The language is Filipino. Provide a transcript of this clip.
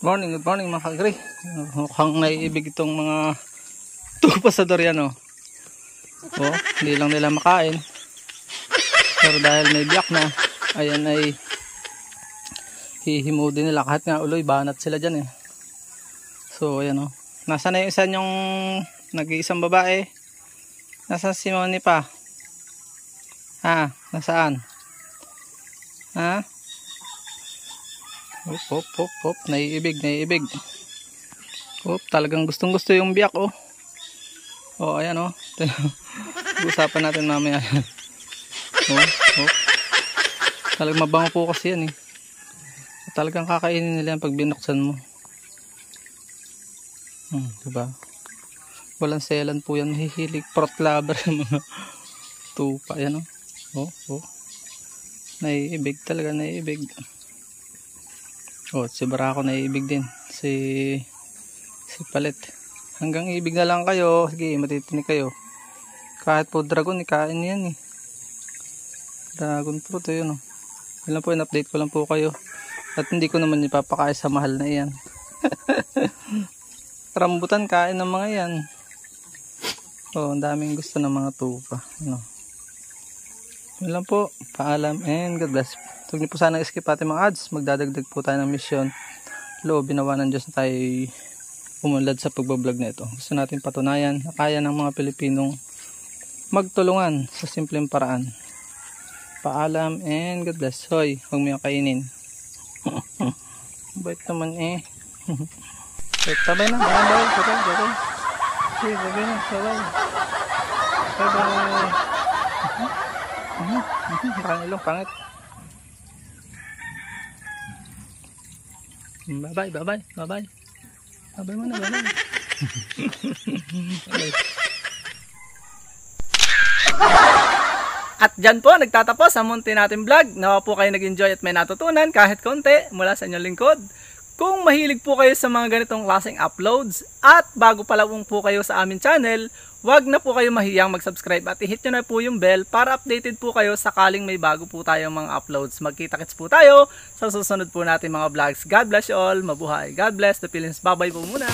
Good morning mga kagri. Mukhang naiibig itong mga tupasador yan oh. Oh, hindi lang nila makain. Pero dahil may biyak na, ayan ay hihimu din nila kahit nga uloy, banat sila dyan eh. So ayan oh. Nasaan na yung isa yung nag-iisang babae? Nasaan si Moni pa? Ha? Nasaan? Ha? Hop, naiibig. Hop, talagang gustong gusto yung biyak oh. Oh, ayan oh. Usapan natin mamaya. Oh. Talagang mabango po kasi yan eh. Talagang kakainin nila yan pag binuksan mo. Diba? Walang selan po yan. Hihilig prot lover yung mga tupa. Ayan oh. Oh. Naiibig talaga, naiibig. Oh, si Barako naiibig din. Si Palit. Hanggang ibig na lang kayo. Sige, matitinig kayo. Kahit po dragon, ikain yan eh. Dragon fruit, yun oh. Yun lang po, in-update ko lang po kayo. At hindi ko naman ipapakain sa mahal na iyan. Rambutan, kain ng mga yan. Oh, ang daming gusto ng mga tupa. Ano. Yun lang po. Paalam and God bless. Huwag niyo po sana skip ating mga ads. Magdadagdag po tayo ng mission. Loob, binawa ng Diyos na tayo umunlad sa pagbablog na ito. Gusto natin patunayan na kaya ng mga Pilipinong magtulungan sa simpleng paraan. Paalam and God bless. Hoy, huwag mo yung kainin. Bait naman eh. Sabay na. Sabay. Sabay na. Pangilong, pangit. Bye-bye. Bye-bye muna, bye-bye. At dyan po, nagtatapos ang munti natin vlog. Nawa po kayo nag-enjoy at may natutunan kahit konti mula sa inyong lingkod. Kung mahilig po kayo sa mga ganitong klaseng uploads at bago pa lang po kayo sa aming channel, wag na po kayo mahiyang mag-subscribe at i-hit nyo na po yung bell para updated po kayo sakaling may bago po tayong mga uploads. Magkita-kits po tayo sa susunod po natin mga vlogs. God bless you all. Mabuhay. God bless the Philippines. Bye-bye po muna.